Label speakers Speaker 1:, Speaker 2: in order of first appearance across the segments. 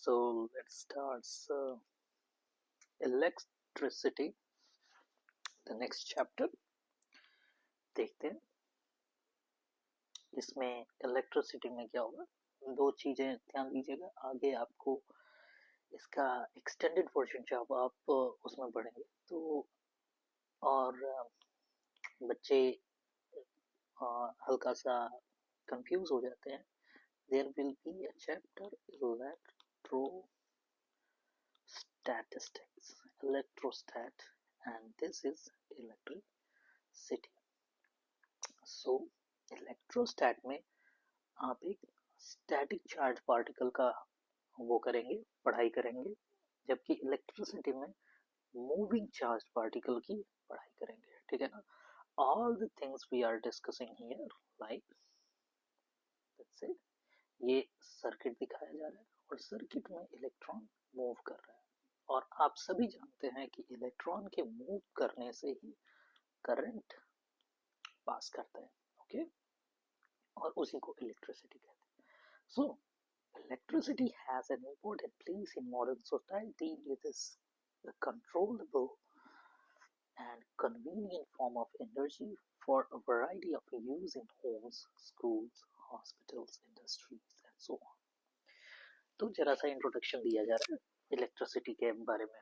Speaker 1: So let's start electricity, the next chapter. देखते हैं इसमें इलेक्ट्रिसिटी में क्या होगा. दो चीजें ध्यान दीजिएगा. आगे आपको इसका एक्सटेंडेड वर्जन जब आप उसमें पढ़ेंगे तो और बच्चे हल्का सा कंफ्यूज हो जाते हैं. There will be a chapter electrostatistics, electrostat, and this is electricity. So इलेक्ट्रोस्टैट में आप एक स्टैटिक चार्ज पार्टिकल का वो करेंगे, पढ़ाई करेंगे, जबकि इलेक्ट्रिसिटी में मूविंग चार्ज पार्टिकल की पढ़ाई करेंगे. ठीक है ना. All the things we are discussing here like say ये सर्किट दिखाया जा रहा है और सर्किट में इलेक्ट्रॉन मूव कर रहा है और आप सभी जानते हैं कि इलेक्ट्रॉन के मूव करने से ही करंट पास करता है. ओके. और उसी को इलेक्ट्रिसिटी कहते हैं. सो electricity has an important place in modern society. It is a controllable and convenient form of energy for a variety of use in homes, schools, hospitals, industries and so on. तो जरा सा introduction दिया जा रहा है electricity के बारे में.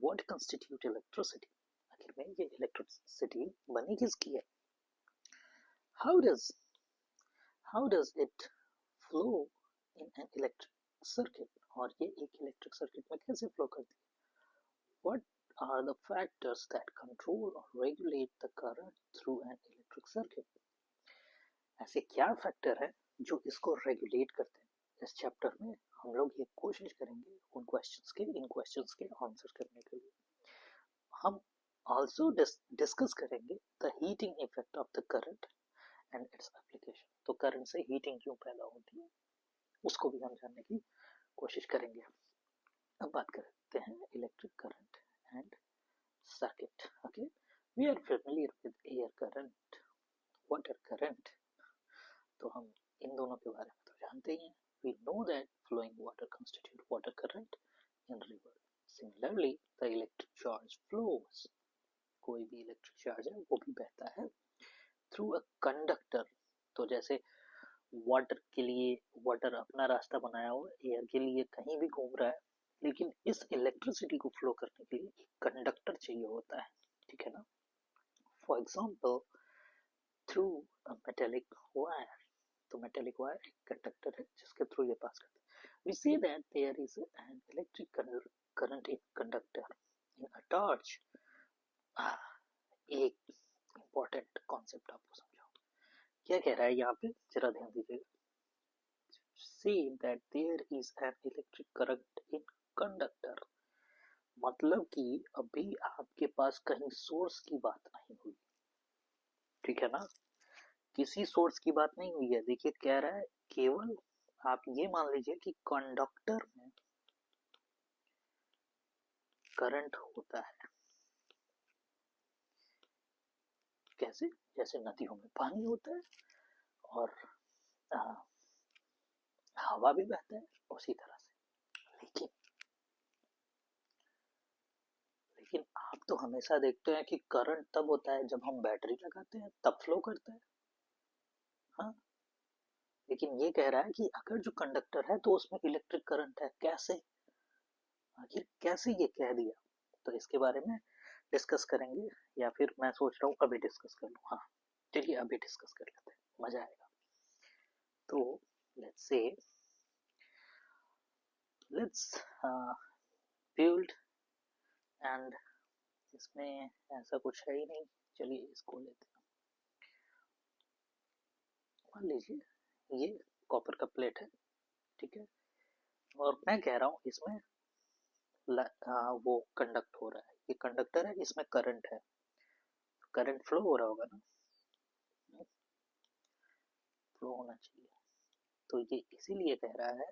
Speaker 1: What constitute electricity? आखिर में ये इलेक्ट्रिसिटी बनी किसकी है? How does it flow in an electric circuit? और ये एक इलेक्ट्रिक सर्किट में कैसे फ्लो करती है? What are the factors that control or regulate the current through an electric circuit? ऐसे क्या फैक्टर है जो इसको रेगुलेट करते हैं? इस चैप्टर में हम लोग ये कोशिश करेंगे इन क्वेश्चंस के आंसर करने के लिए. हम also डिस्कस करेंगे the heating effect of the current and its application. तो करंट से हीटिंग क्यों पैदा होती है उसको भी हम जानने की कोशिश करेंगे. अब बात करते हैं electric current and circuit. Okay. We are familiar with air current, water current, तो हम इन दोनों के बारे में तो जानते ही हैं. We know that flowing water constitute water current in river. Similarly the electric charge flows. कोई भी इलेक्ट्रिक चार्ज है वो भी बहता है थ्रू अ कंडक्टर. तो जैसे वाटर के लिए वाटर अपना रास्ता बनाया हुआ, एयर के लिए कहीं भी घूम रहा है, लेकिन इस इलेक्ट्रिसिटी को फ्लो करने के लिए एक कंडक्टर चाहिए होता है. ठीक है ना. For example through a metallic wire. तो मेटेलिक वायर एक कंडक्टर है जिसके थ्रू ये पास करता है. We see that there is an electric current in conductor in a torch. एक इंपॉर्टेंट कॉन्सेप्ट आपको समझाओ. क्या कह रहा है यहाँ पे, जरा ध्यान दीजिएगा. See that there is an electric current in conductor. मतलब कि अभी आपके पास कहीं सोर्स की बात नहीं हुई. ठीक है ना. किसी सोर्स की बात नहीं हुई है. देखिए कह रहा है केवल आप ये मान लीजिए कि कंडक्टर में करंट होता है. कैसे? जैसे नदियों में पानी होता है और हवा भी बहता है उसी तरह से. लेकिन आप तो हमेशा देखते हैं कि करंट तब होता है जब हम बैटरी लगाते हैं, तब फ्लो करता है. हाँ. लेकिन ये कह रहा है कि अगर जो कंडक्टर है तो उसमें इलेक्ट्रिक करंट है. कैसे? आखिर कैसे ये कह दिया? तो इसके बारे में डिस्कस करेंगे, या फिर मैं सोच रहा हूँ अभी डिस्कस कर लूँ. हाँ चलिए अभी डिस्कस कर लेते हैं, मजा आएगा. तो let's build, एंड इसमें ऐसा कुछ है ही नहीं. चलिए इसको लेते हैं. मान लीजिए ये कॉपर का प्लेट है. ठीक है. और मैं कह रहा हूँ इसमें वो कंडक्ट हो रहा है. ये कंडक्टर है, इसमें करंट है. करंट फ्लो हो रहा होगा ना. फ्लो होना चाहिए. तो ये इसीलिए कह रहा है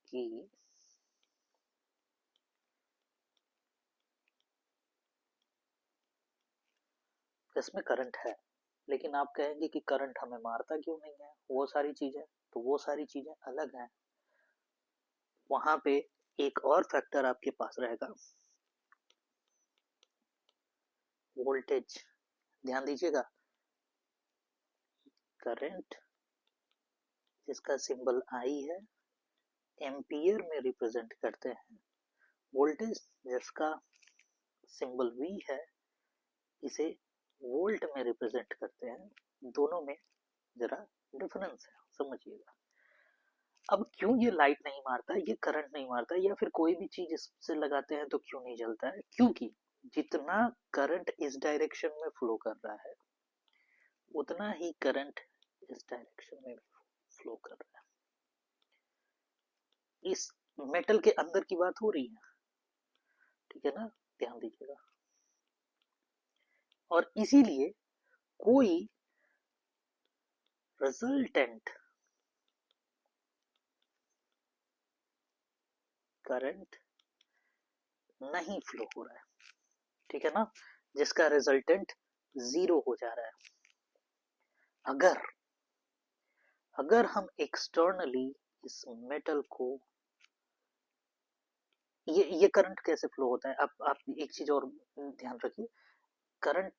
Speaker 1: कि इसमें करंट है. लेकिन आप कहेंगे कि करंट हमें मारता क्यों नहीं है, वो सारी चीजें. तो वो सारी चीजें अलग हैं. वहां पे एक और फैक्टर आपके पास रहेगा, वोल्टेज। ध्यान दीजिएगा, करंट जिसका सिंबल आई है एम्पियर में रिप्रेजेंट करते हैं, वोल्टेज जिसका सिंबल V है इसे वोल्ट में रिप्रेजेंट करते हैं। दोनों में जरा डिफरेंस है, समझिएगा। अब क्यों ये लाइट नहीं मारता, ये करंट नहीं मारता, या फिर कोई भी चीज इससे लगाते हैं तो क्यों नहीं जलता है? क्योंकि जितना करंट इस डायरेक्शन में फ्लो कर रहा है उतना ही करंट इस डायरेक्शन में फ्लो कर रहा है। इस मेटल के अंदर की बात हो रही है, ठीक है ना, ध्यान दीजिएगा। और इसीलिए कोई रिजल्टेंट करंट नहीं फ्लो हो रहा है, ठीक है ना, जिसका रिजल्टेंट 0 हो जा रहा है। अगर हम एक्सटर्नली इस मेटल को, ये करंट कैसे फ्लो होता है, अब आप एक चीज और ध्यान रखिए। करंट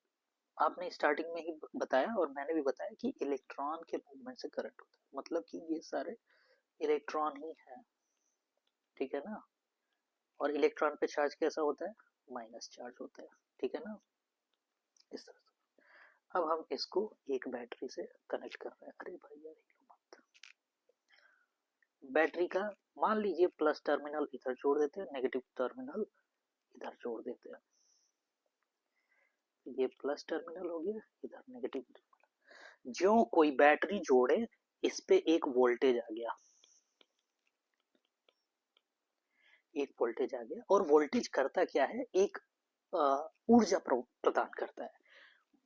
Speaker 1: आपने स्टार्टिंग में ही बताया और मैंने भी बताया कि इलेक्ट्रॉन के मूवमेंट से करंट होता है, मतलब कि ये सारे इलेक्ट्रॉन ही है, ठीक है ना। और इलेक्ट्रॉन पे चार्ज कैसा होता है, माइनस चार्ज होता है, ठीक है ना, इस तरह से। अब हम इसको एक बैटरी से कनेक्ट कर रहे हैं। अरे भाई यार मत, बैटरी का मान लीजिए प्लस टर्मिनल इधर जोड़ देते हैं, नेगेटिव टर्मिनल इधर जोड़ देते हैं। ये प्लस टर्मिनल हो गया, इधर नेगेटिव टर्मिनल। जो कोई बैटरी जोड़े इस पे एक वोल्टेज आ गया, एक वोल्टेज आ गया। और वोल्टेज करता क्या है, एक ऊर्जा प्रदान करता है।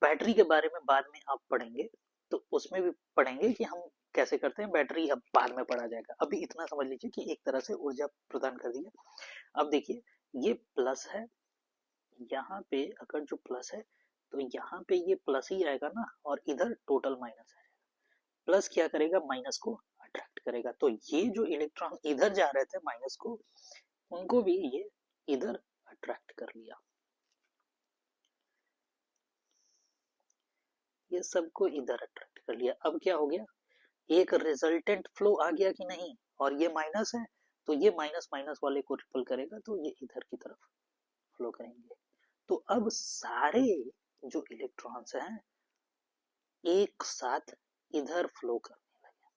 Speaker 1: बैटरी के बारे में बाद में आप पढ़ेंगे, तो उसमें भी पढ़ेंगे कि हम कैसे करते हैं, बैटरी अब बाद में पढ़ा जाएगा। अभी इतना समझ लीजिए कि एक तरह से ऊर्जा प्रदान कर दिया। अब देखिए ये प्लस है, यहाँ पे अगर जो प्लस है तो यहाँ पे ये प्लस ही आएगा ना, और इधर टोटल माइनस आएगा। प्लस क्या करेगा, माइनस को अट्रैक्ट करेगा। तो ये जो इलेक्ट्रॉन इधर जा रहे थे माइनस को, उनको भी ये इधर अट्रैक्ट कर लिया, ये सबको इधर अट्रैक्ट कर लिया। अब क्या हो गया, एक रिजल्टेंट फ्लो आ गया कि नहीं, और ये माइनस है तो ये माइनस माइनस वाले को रिपल करेगा, तो ये इधर की तरफ फ्लो करेंगे। तो अब सारे जो इलेक्ट्रॉन्स हैं एक साथ इधर फ्लो करने लगे,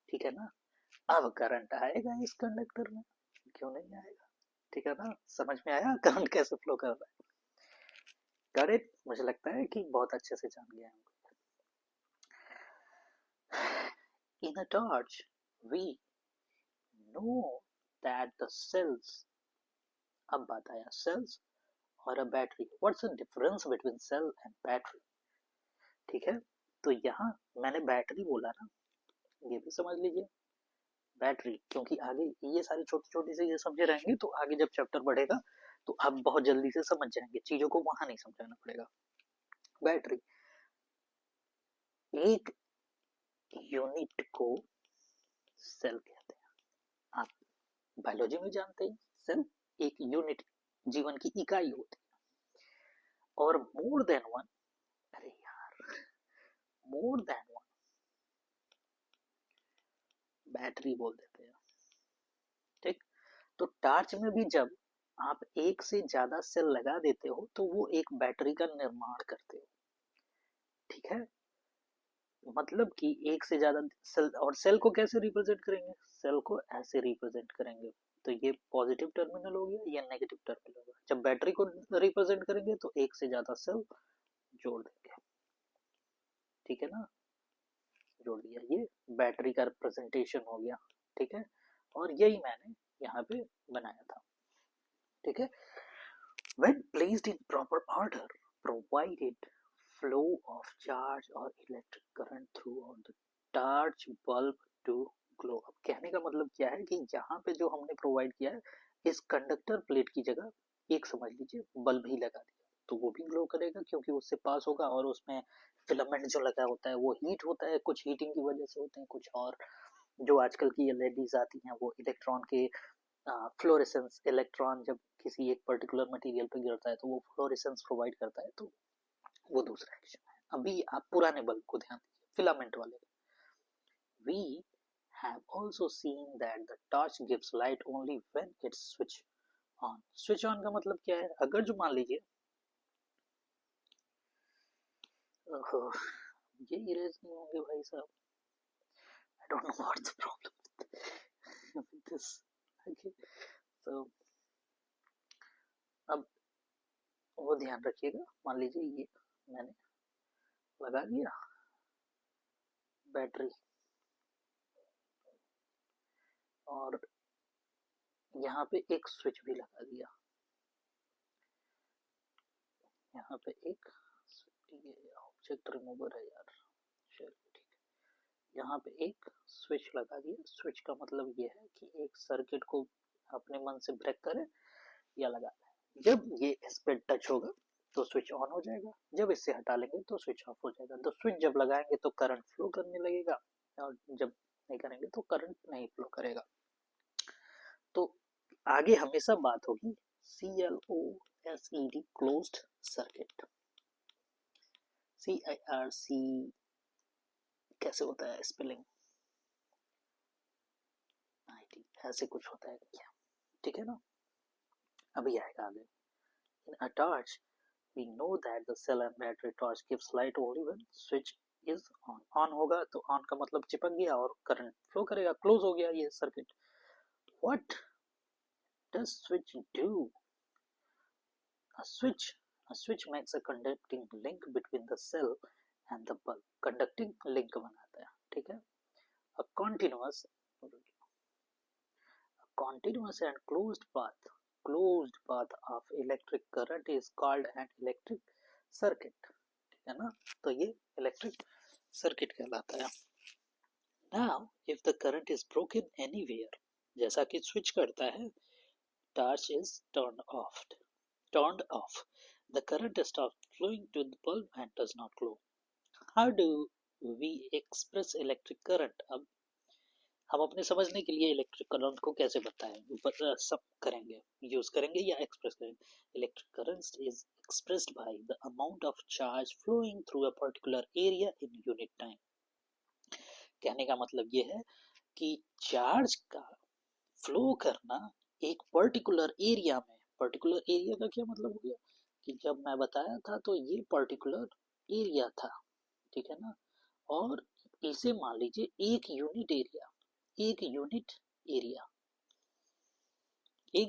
Speaker 1: ठीक है ना। अब करंट आएगा इस कंडक्टर में, क्यों नहीं आएगा, ठीक है ना। समझ में आया करंट कैसे फ्लो कर रहा है? करेक्ट, मुझे लगता है कि बहुत अच्छे से जान गए हम। In a torch we know that the cells, अब बात आया सेल्स और a battery, what's the difference between cell and battery, ठीक है। तो यहाँ मैंने बैटरी बोला ना, ये भी समझ लीजिए बैटरी, क्योंकि आगे ये सारी छोटी छोटी से ये समझे रहेंगे तो आगे जब चैप्टर बढ़ेगा तो आप बहुत जल्दी से समझ जाएंगे, चीजों को वहां नहीं समझाना पड़ेगा। बैटरी, एक यूनिट को सेल कहते हैं, आप बायोलॉजी में जानते हैं सेल एक यूनिट, जीवन की इकाई होती है। और मोर देन वन, अरे यार, मोर देन वन बैटरी बोल देते हैं, ठीक। तो टार्च में भी जब आप एक से ज्यादा सेल लगा देते हो तो वो एक बैटरी का निर्माण करते हो, ठीक है। मतलब कि एक से ज्यादा सेल, और सेल को कैसे रिप्रेजेंट करेंगे, सेल को ऐसे रिप्रेजेंट करेंगे। तो ये पॉजिटिव टर्मिनल हो गया, या नेगेटिव टर्मिनल होगा। जब बैटरी को रिप्रेजेंट करेंगे तो एक से ज्यादा सेल जोड़ देंगे, ठीक है ना, जोड़ दिया, ये बैटरी का रिप्रेजेंटेशन हो गया, ठीक है। और यही मैंने यहाँ पे बनाया था, ठीक है। When placed in proper order, provided flow of charge or electric current throughout the torch bulb to glow. अब कहने का मतलब क्या है कि यहाँ पे जो हमने प्रोवाइड किया है, इस कंडक्टर प्लेट की जगह एक समझ लीजिए बल्ब ही लगा दिया, तो वो भी ग्लो करेगा क्योंकि उससे पास होगा। और उसमें फिलामेंट जो लगा होता है वो हीट होता है, कुछ हीटिंग की वजह से होते हैं, कुछ और जो आजकल की एलईडीज आती हैं वो इलेक्ट्रॉन के फ्लोरेसेंस, इलेक्ट्रॉन जब किसी एक पर्टिकुलर मटेरियल पे गिरता है तो वो फ्लोरेसेंस प्रोवाइड करता है, तो वो दूसरा एक्शन है। अभी आप पुराने बल्ब को ध्यान दीजिए, फिलामेंट वाले। We have also seen that the torch gives light only when it's switched on. Switch on का मतलब क्या है? अगर जो मान लीजिए ये इरेज नहीं होंगे भाई साहब, I don't know what's the problem with this. Okay, so अब वो ध्यान रखिएगा, मान लीजिए ये मैंने लगा दिया बैटरी और यहाँ पे एक स्विच भी लगा दिया, यहाँ पे एक ऑब्जेक्ट रिमूवर है यार, चलिए ठीक है, यहाँ पे एक स्विच लगा दिया। स्विच का मतलब ये है कि एक सर्किट को अपने मन से ब्रेक करें या लगा दें। जब ये इस पे टच होगा तो स्विच ऑन हो जाएगा, जब इससे हटा लेंगे तो स्विच ऑफ हो जाएगा। तो स्विच जब लगाएंगे तो करंट फ्लो करने लगेगा और जब नहीं करेंगे तो करंट नहीं फ्लो करेगा। तो आगे हमेशा बात होगी CLOSED क्लोज्ड सर्किट। CIRC कैसे होता है स्पेलिंग, ऐसे कुछ होता है क्या, ठीक है ना, अभी आएगा आगे। In a torch, we know that the cell and battery torch gives light only when switch is on. On होगा तो on का मतलब चिपक गया और करंट फ्लो करेगा, क्लोज हो गया ये circuit. What does switch do? A switch makes a conducting link between the cell and the bulb. Conducting link बनाता है, ठीक है। A continuous and closed path of electric current is called an electric circuit, ठीक है ना, तो ये electric circuit कहलाता है। Now if the current is broken anywhere, जैसा कि स्विच करता है, torch is turned off, the current stops flowing to the bulb and does not glow. How do we express electric current? अब हम अपने समझने के लिए इलेक्ट्रिक करंट को कैसे बताएं, सब करेंगे, यूज करेंगे या एक्सप्रेस करेंगे। Electric current is expressed by the amount of charge flowing through a particular area in unit time. कहने का मतलब ये है कि चार्ज का फ्लो करना एक पर्टिकुलर एरिया में, पर्टिकुलर एरिया का क्या मतलब हो गया कि जब मैं बताया था तो ये पर्टिकुलर एरिया था, ठीक है ना, और इसे मान लीजिए एक यूनिट एरिया, एक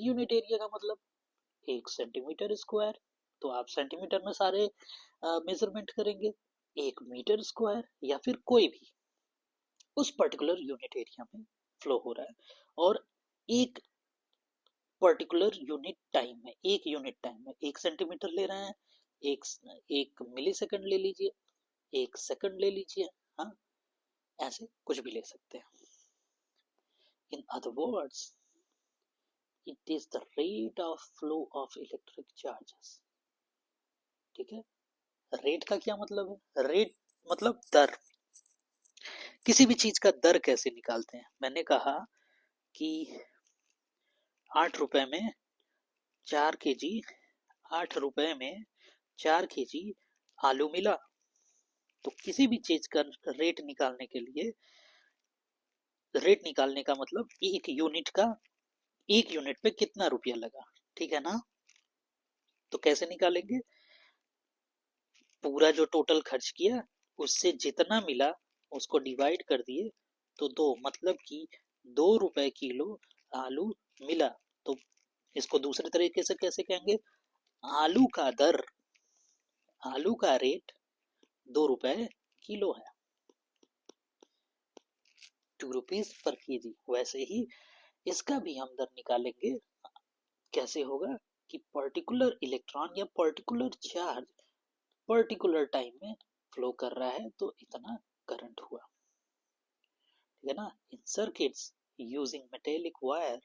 Speaker 1: यूनिट एरिया का मतलब 1 सेंटीमीटर स्क्वायर, तो आप सेंटीमीटर में सारे मेजरमेंट करेंगे। 1 मीटर स्क्वायर या फिर कोई भी उस पर्टिकुलर यूनिट एरिया में फ्लो हो रहा है, और एक पर्टिकुलर यूनिट टाइम में, एक यूनिट टाइम में 1 सेंटीमीटर ले रहे हैं, एक मिली सेकंड ले लीजिए, 1 सेकंड ले लीजिए, हाँ, ऐसे कुछ भी ले सकते हैं। In other words, it is the rate of flow of electric charges, ठीक है। रेट का क्या मतलब है? रेट मतलब दर। किसी भी चीज का दर कैसे निकालते हैं? मैंने कहा कि 8 रुपए में 4 kg, 8 रुपए में 4 kg आलू मिला, तो किसी भी चीज का रेट निकालने के लिए, रेट निकालने का मतलब एक यूनिट पे कितना रुपया लगा, ठीक है ना। तो कैसे निकालेंगे? पूरा जो टोटल खर्च किया उससे जितना मिला उसको डिवाइड कर दिए तो 2, मतलब कि 2 रुपए किलो आलू मिला। तो इसको दूसरे तरीके से कैसे कहेंगे? आलू का दर, आलू का रेट 2 रुपए किलो है, 2 रुपीज पर kg। वैसे ही इसका भी हम दर निकालेंगे। कैसे होगा कि पर्टिकुलर इलेक्ट्रॉन या पर्टिकुलर चार्ज पर्टिकुलर टाइम में फ्लो कर रहा है तो इतना करंट हुआ, ठीक है ना। In circuits using metallic wire,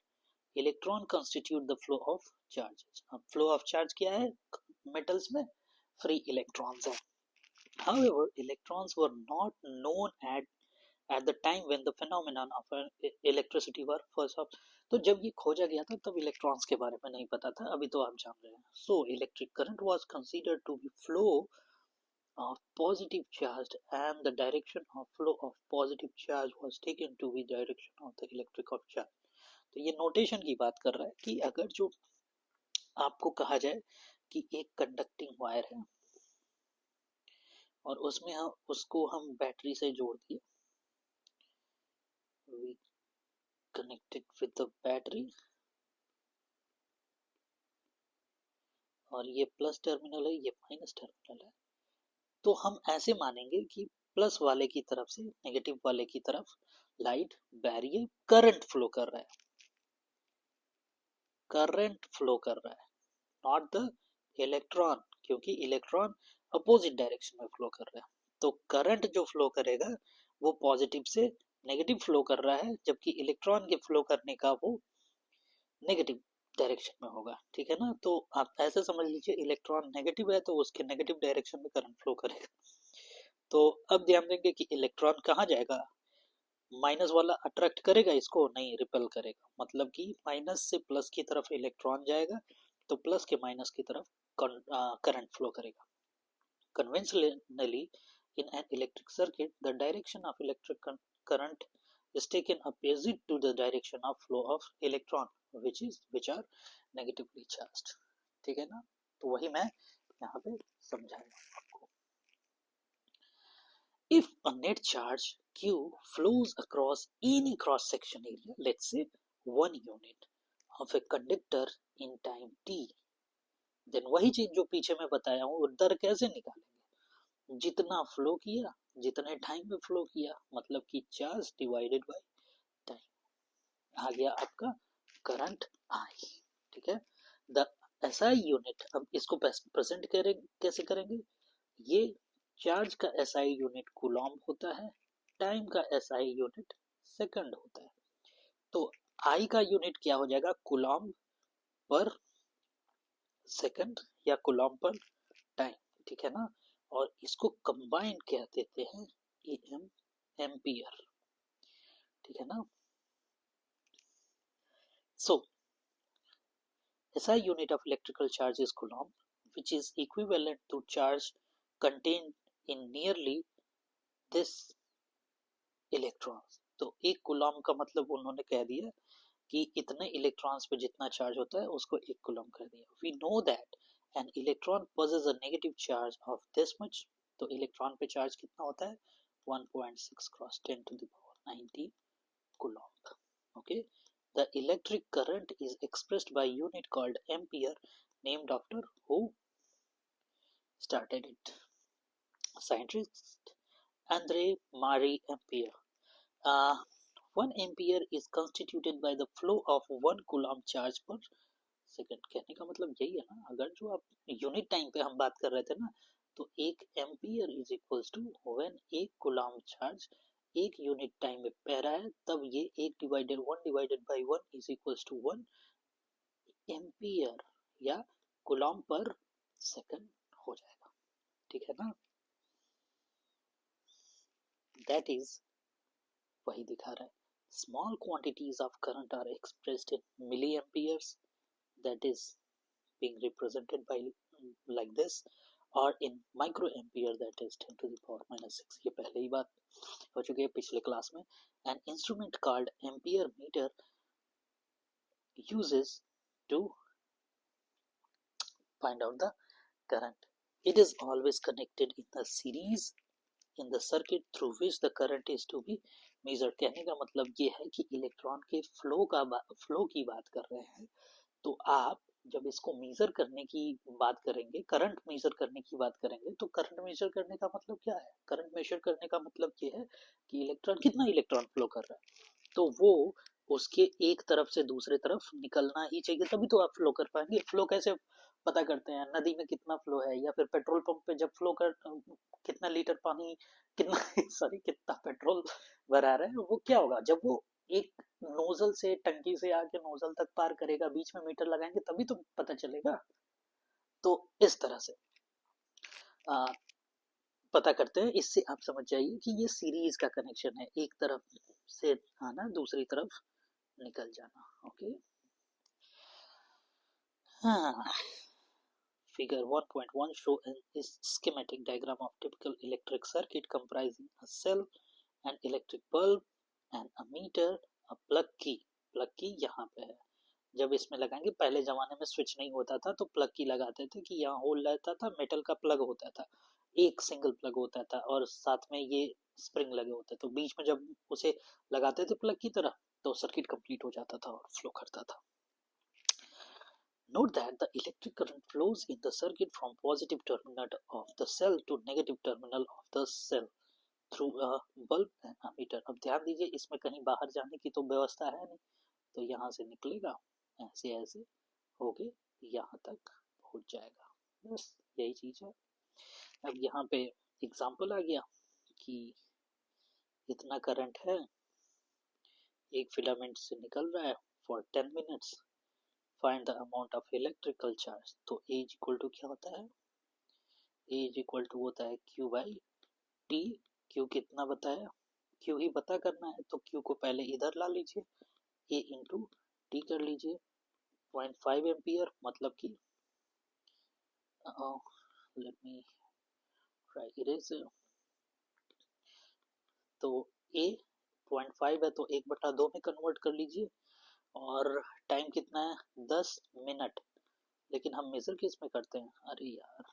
Speaker 1: electron constitute the flow of charges. अब फ्लो ऑफ चार्ज क्या है? मेटल्स में फ्री इलेक्ट्रॉन्स है। However, electrons were not known at the time when the phenomenon of electricity were first of, तो जब ये खोजा गया था तब इलेक्ट्रॉन्स के बारे में नहीं पता था, अभी तो आप जान रहे हैं. So electric current was considered to be flow of positive charge and the direction of flow of positive charge was taken to be direction of the electric of charge. तो ये नोटेशन की बात कर रहा है कि अगर जो आपको कहा जाए कि एक कंडक्टिंग वायर है और उसमें हम उसको बैटरी से जोड़ दिए, we connected with the battery, और ये प्लस टर्मिनल है, ये माइनस टर्मिनल है, तो हम ऐसे मानेंगे कि प्लस वाले की तरफ से नेगेटिव वाले की तरफ लाइट बह रही है, करंट फ्लो कर रहा है, करंट फ्लो कर रहा है, नॉट द इलेक्ट्रॉन, क्योंकि इलेक्ट्रॉन अपोजिट डायरेक्शन में फ्लो कर रहा है. तो करंट जो फ्लो करेगा वो पॉजिटिव से नेगेटिव फ्लो कर रहा है, जबकि इलेक्ट्रॉन के फ्लो करने का वो नेगेटिव डायरेक्शन में होगा. ठीक है ना. तो आप ऐसे समझ लीजिए इलेक्ट्रॉन नेगेटिव है तो उसके नेगेटिव डायरेक्शन में करंट फ्लो करेगा. तो अब ध्यान देंगे कि इलेक्ट्रॉन कहाँ जाएगा, माइनस वाला अट्रैक्ट करेगा इसको, नहीं, रिपेल करेगा. मतलब कि माइनस से प्लस की तरफ इलेक्ट्रॉन जाएगा तो प्लस के माइनस की तरफ करंट फ्लो करेगा. Conventionally, in an electric circuit, the direction of electric current is taken opposite to the direction of flow of electron, which are negatively charged. ठीक है ना. तो वही मैं यहाँ पे समझाया आपको. If a net charge Q flows across any cross section area, let's say 1 unit of a conductor in time t, then वही चीज जो पीछे मैं बताया हूँ, दर कैसे निकालेंगे, जितना फ्लो किया, जितने टाइम में फ्लो किया, मतलब कि चार्ज डिवाइडेड बाय टाइम, आ गया आपका करंट आई. ठीक है. द एसआई यूनिट, अब इसको प्रेजेंट कैसे करेंगे, ये चार्ज का एसआई यूनिट कूलॉम्ब होता है, टाइम का एसआई यूनिट सेकंड होता है. तो आई का यूनिट क्या हो जाएगा, कूलॉम्ब पर सेकंड या कूलॉम्ब पर टाइम. ठीक है ना. और इसको कंबाइन क्या देते हैं, एम एम्पियर. ठीक है ना. सो SI unit of electrical charge is coulomb, which is equivalent to charge contained in nearly this electrons. तो एक कूलॉम्ब का मतलब उन्होंने कह दिया कि इतने इलेक्ट्रॉन्स पे जितना चार्ज होता है उसको एक कूलॉम्ब कर दिया. We know that an electron possesses a negative charge of this much. तो इलेक्ट्रॉन पे चार्ज कितना होता है, 1.6 cross 10 to the power 19 coulomb. Okay. The electric current is expressed by unit called ampere, named after who started it, scientist Andre Marie Ampere. 1 ampere is constituted by the flow of 1 coulomb charge per second. कहने का मतलब यही है ना, अगर जो आप unit time पे हम बात कर रहे थे ना, तो 1 ampere is equals to when 1 coulomb charge 1 unit time में बह रहा है, तब ये 1 divided by 1 is equals to 1 ampere या कूलॉम्ब पर सेकंड हो जाएगा. ठीक है ना. दैट इज वही दिखा रहा है. Small quantities of current are expressed in milliamperes, that is being represented by like this, or in microampere, that is 10 to the power minus 6. ये पहले ही बात हो चुकी है पिछले क्लास में. An instrument called ampere meter uses to find out the current. It is always connected in the series in the circuit through which the current is to be measured. कहने का मतलब ये है कि इलेक्ट्रॉन के flow की बात कर रहे हैं, तो आप जब इसको मेजर करने की बात करेंगे, करंट मेजर करने की बात करेंगे, तो करंट मेजर करने का मतलब क्या है, करंट मेजर करने का मतलब ये है कि इलेक्ट्रॉन कितना इलेक्ट्रॉन फ्लो कर रहा है, तो वो उसके एक तरफ से दूसरे तरफ निकलना ही चाहिए, तभी तो आप फ्लो कर पाएंगे. फ्लो कैसे पता करते हैं, नदी में कितना फ्लो है, या फिर पेट्रोल पंप पे जब फ्लो कर कितना लीटर पानी, कितना सॉरी कितना पेट्रोल भरा रहे हैं, वो क्या होगा, जब वो एक नोजल से टंकी से आके नोजल तक पार करेगा, बीच में मीटर लगाएंगे तभी तो पता चलेगा. तो इस तरह से पता करते हैं, इससे आप समझ जाइए कि ये सीरीज का कनेक्शन है, एक तरफ से आना दूसरी तरफ निकल जाना। ओके, हाँ, figure 1.1 show a schematic diagram of typical electric circuit comprising a cell, an electric bulb, an ammeter, a plug key यहाँ पे है। जब इसमें लगाएंगे, पहले जमाने में स्विच नहीं होता था तो प्लग की लगाते थे कि यहाँ होल रहता था, मेटल का प्लग होता था, एक सिंगल प्लग होता था और साथ में ये स्प्रिंग लगे होते, तो बीच में जब उसे लगाते थे प्लग की तरह तो सर्किट कंप्लीट हो जाता था और फ्लो करता था। Note that the electric current flows in the circuit from positive terminal of the cell to negative terminal of the cell through a bulb and ammeter। अब ध्यान दीजिए, इसमें कहीं बाहर जाने की तो व्यवस्था है नहीं, तो यहाँ से निकलेगा, ऐसे ऐसे होके यहाँ तक पहुँच जाएगा, बस यही चीज है। अब यहाँ पे एग्जाम्पल आ गया कि इतना करंट है, एक फिलामेंट से निकल रहा है for 10 minutes, find the amount of electrical charge. तो ए इक्वल टू क्या होता है, ए इक्वल टू होता है क्यू बाई टी। क्यू कितना बताया, क्यू ही पता करना है, तो क्यू को पहले इधर ला लीजिए, ए इंटू टी कर लीजिए, 0.5 एम्पियर, मतलब कि लेट मी ट्राई इरेज, तो ए 0.5 है तो 1/2 में कन्वर्ट कर लीजिए, और टाइम कितना है 10 मिनट, लेकिन हम मेजर किस में करते हैं, अरे यार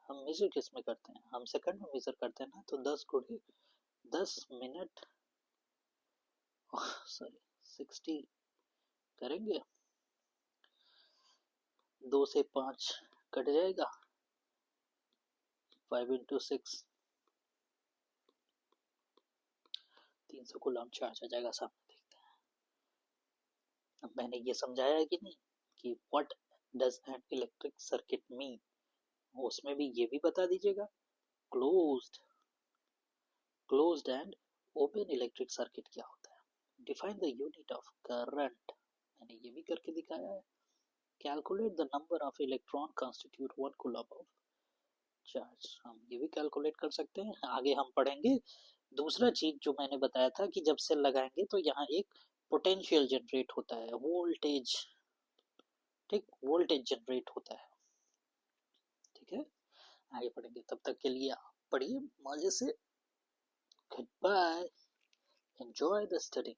Speaker 1: हम मेजर किस में करते हैं, हम सेकंड में मेजर करते हैं ना, तो 10 गुणे 10 मिनट, सॉरी 60 करेंगे, 2 से 5 कट जाएगा, 5 इंटू 6 300 कूलम चार्ज आ जाएगा, सामने देखते हैं। अब मैंने ये समझाया है कि नहीं कि what does an electric circuit mean, उसमें भी ये भी बता दीजिएगा, closed end open electric circuit क्या होता है, define the unit of current, मैंने ये भी करके दिखाया है, calculate the number of electron constitute 1 coulomb of charge, हम ये भी कैलकुलेट कर सकते हैं, आगे हम पढ़ेंगे। दूसरा चीज जो मैंने बताया था कि जब सेल लगाएंगे तो यहाँ एक पोटेंशियल जनरेट होता है, वोल्टेज, ठीक, वोल्टेज जनरेट होता है, ठीक है, आगे पढ़ेंगे, तब तक के लिए आप पढ़िए मजे से, goodbye, enjoy the study.